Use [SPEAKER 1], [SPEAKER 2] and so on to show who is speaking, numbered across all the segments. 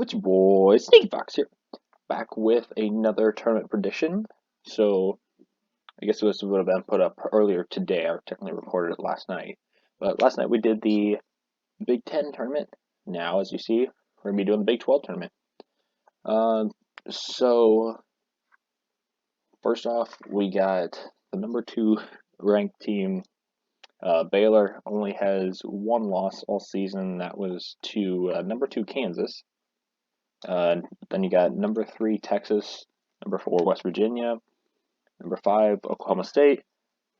[SPEAKER 1] It's your boy Sneaky Fox here, back with another tournament prediction. So I guess this would have been put up earlier today. I technically recorded it last night, but last night we did the Big Ten tournament. Now, as you see, we're gonna be doing the Big 12 tournament. So first off, we got the number 2 ranked team. Baylor only has one loss all season. That was to number 2 Kansas. Then you got number 3 Texas, number 4 West Virginia, number 5 Oklahoma State,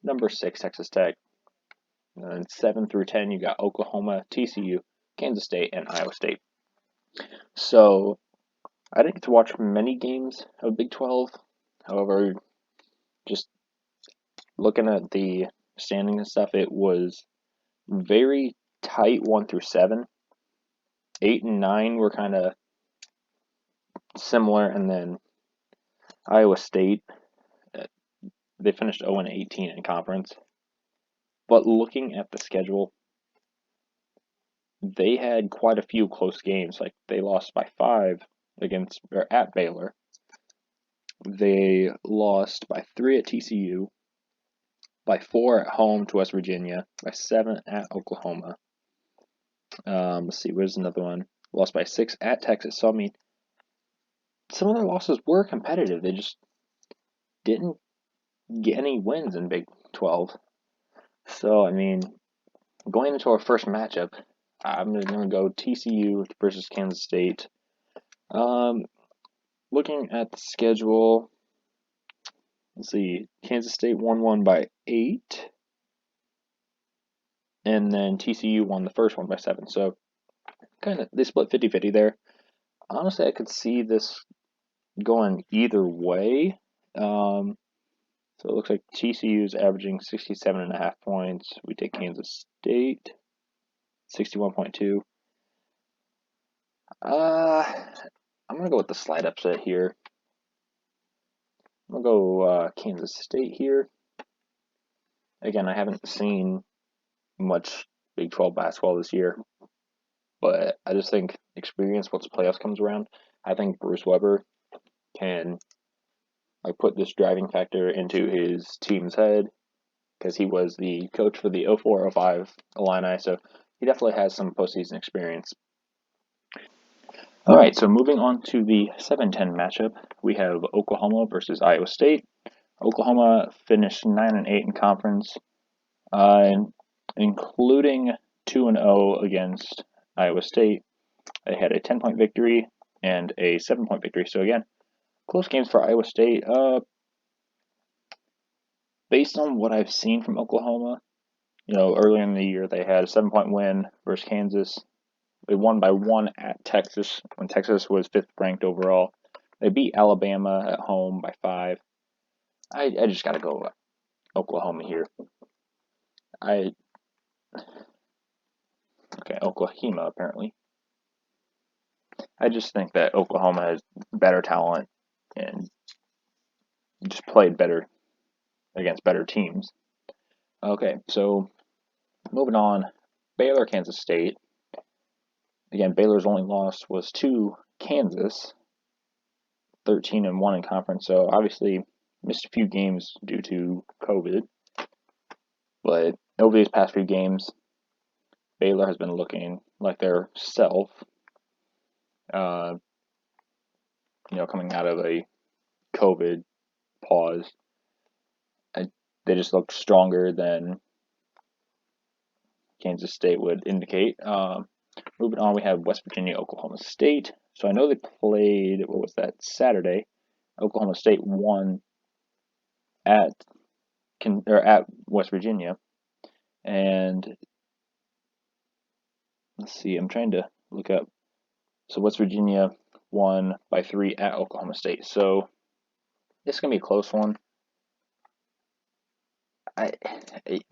[SPEAKER 1] number 6 Texas Tech, and then 7 through 10 you got Oklahoma, TCU, Kansas State, and Iowa State. So I didn't get to watch many games of Big 12. However, just looking at the standings and stuff, it was very tight 1 through 7. 8 and 9 were kind of similar, and then Iowa State, they finished 0 and 18 in conference. But looking at the schedule, they had quite a few close games. Like they lost by 5 at Baylor. They lost by 3 at TCU, by 4 at home to West Virginia, by 7 at Oklahoma. Let's see, where's another one? Lost by 6 at Texas. So I mean, some of their losses were competitive. They just didn't get any wins in Big 12. So I mean, going into our first matchup, I'm going to go TCU versus Kansas State. Looking at the schedule, let's see, Kansas State won by 8, and then TCU won the first one by 7. So kind of they split 50-50 there. Honestly, I could see this going either way. So it looks like TCU is averaging 67.5 points. We take Kansas State, 61.2. I'm going to go with the slight upset here. I'm going to go Kansas State here. Again, I haven't seen much Big 12 basketball this year, but I just think experience once playoffs comes around. I think Bruce Weber can put this driving factor into his team's head because he was the coach for the 04-05 Illini, so he definitely has some postseason experience. All right, so moving on to the 7-10 matchup, we have Oklahoma versus Iowa State. Oklahoma finished 9 and 8 in conference, including 2 and 0 against Iowa State. They had a 10-point victory and a 7-point victory. So again, close games for Iowa State. Based on what I've seen from Oklahoma, earlier in the year they had a 7-point win versus Kansas. They won by 1 at Texas when Texas was 5th ranked overall. They beat Alabama at home by 5. I just got to go Oklahoma here. Oklahoma apparently. I just think that Oklahoma has better talent and just played better against better teams. Okay, so moving on, Baylor, Kansas State. Again, Baylor's only loss was to Kansas, 13 and 1 in conference. So obviously missed a few games due to COVID. But over these past few games, Baylor has been looking like their self. Coming out of a COVID pause, they just look stronger than Kansas State would indicate. Moving on, we have West Virginia, Oklahoma State. So I know they played, Saturday. Oklahoma State won at West Virginia. And let's see, I'm trying to look up. So West Virginia won by 3 at Oklahoma State. So it's going to be a close one. I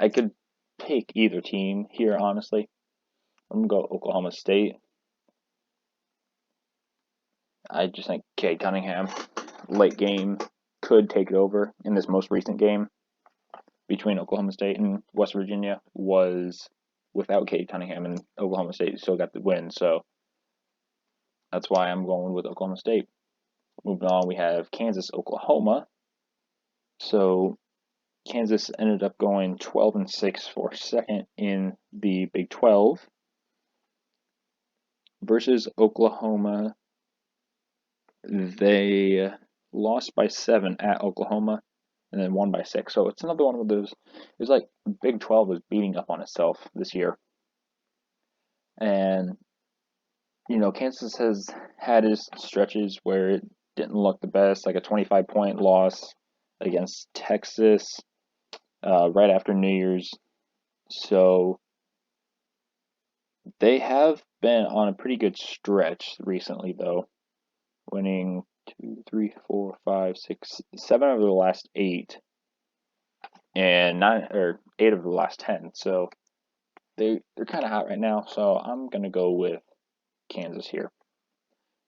[SPEAKER 1] could pick either team here, honestly. I'm going to go Oklahoma State. I just think Cade Cunningham, late game, could take it over. In this most recent game between Oklahoma State and West Virginia was without Cade Cunningham, and Oklahoma State still got the win. So That's why I'm going with Oklahoma State. Moving on, we have Kansas, Oklahoma. So Kansas ended up going 12-6 for second in the Big 12 versus Oklahoma. They lost by 7 at Oklahoma and then won by 6. So it's another one of those. It was like Big 12 was beating up on itself this year. And, Kansas has had its stretches where it didn't look the best, like a 25-point loss against Texas right after New Year's. So they have been on a pretty good stretch recently, though, winning 2, 3, 4, 5, 6, 7 of the last 8, and 8 of the last 10. So they're kind of hot right now. So I'm gonna go with Kansas here.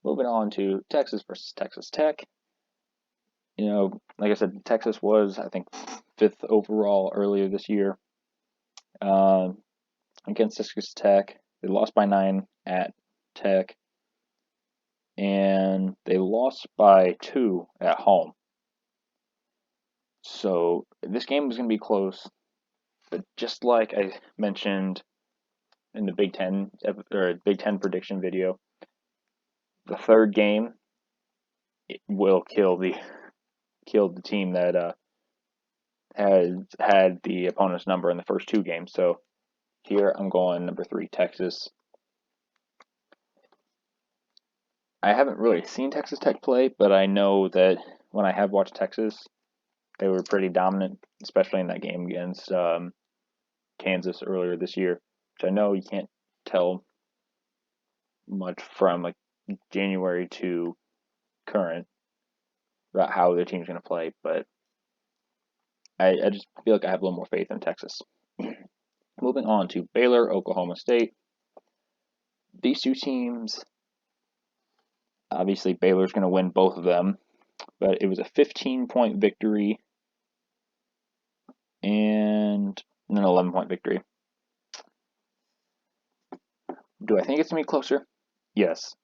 [SPEAKER 1] Moving on to Texas versus Texas Tech. Like I said, Texas was, I think, 5th overall earlier this year against Texas Tech. They lost by 9 at Tech, and they lost by 2 at home. So this game was going to be close, but just like I mentioned in the Big Ten prediction video, the third game will kill the team that has had the opponent's number in the first 2 games. So here I'm going number 3, Texas. I haven't really seen Texas Tech play, but I know that when I have watched Texas, they were pretty dominant, especially in that game against Kansas earlier this year, which I know you can't tell much from like January to current about how their team's going to play, but I just feel like I have a little more faith in Texas. Moving on to Baylor, Oklahoma State. These 2 teams, obviously Baylor's going to win both of them, but it was a 15-point victory and an 11-point victory. Do I think it's going to be closer? Yes.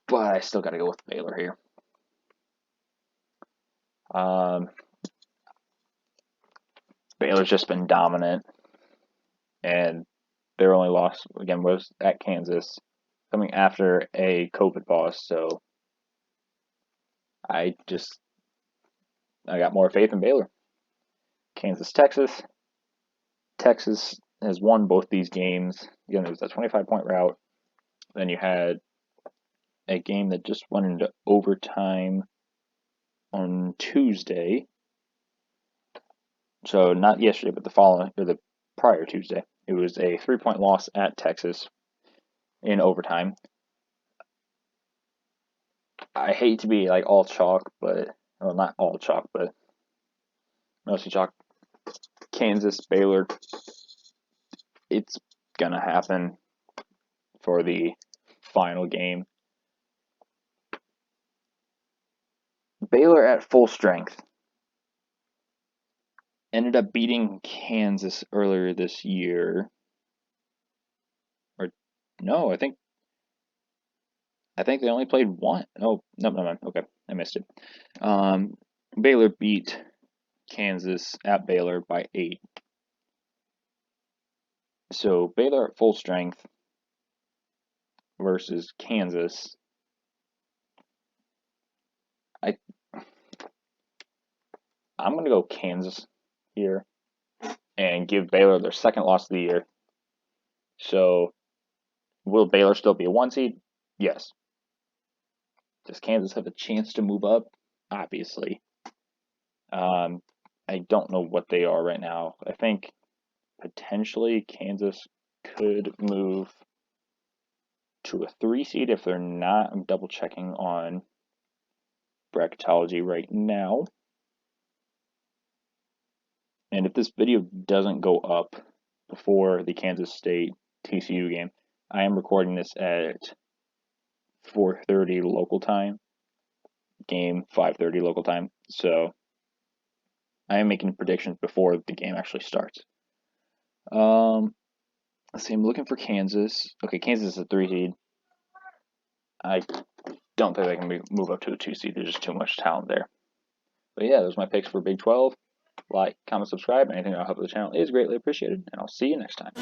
[SPEAKER 1] But I still got to go with Baylor here. Baylor's just been dominant, and their only loss, again, was at Kansas, coming after a COVID pause, so I got more faith in Baylor. Kansas, Texas. Texas has won both these games. Again, it was a 25-point rout. Then you had a game that just went into overtime on Tuesday. So not yesterday, but the prior Tuesday. It was a 3-point loss at Texas in overtime. I hate to be like all chalk, but not all chalk, but mostly chalk. Kansas, Baylor. It's gonna happen for the final game. Baylor at full strength ended up beating Kansas earlier this year. Or no, I think they only played one. Oh, no. Okay, I missed it. Baylor beat Kansas at Baylor by 8. So Baylor at full strength versus Kansas. I'm going to go Kansas here and give Baylor their second loss of the year. So will Baylor still be a 1 seed? Yes. Does Kansas have a chance to move up? Obviously. I don't know what they are right now. I think potentially Kansas could move to a 3 seed if they're not. I'm double checking on bracketology right now. And if this video doesn't go up before the Kansas State TCU game, I am recording this at 4:30 local time, game 5:30 local time. So I am making predictions before the game actually starts. Let's see, I'm looking for Kansas. Okay, Kansas is a 3 seed. I don't think they can move up to a 2 seed. There's just too much talent there. But yeah, those are my picks for Big 12. Like, comment, subscribe. Anything that'll help the channel is greatly appreciated. And I'll see you next time.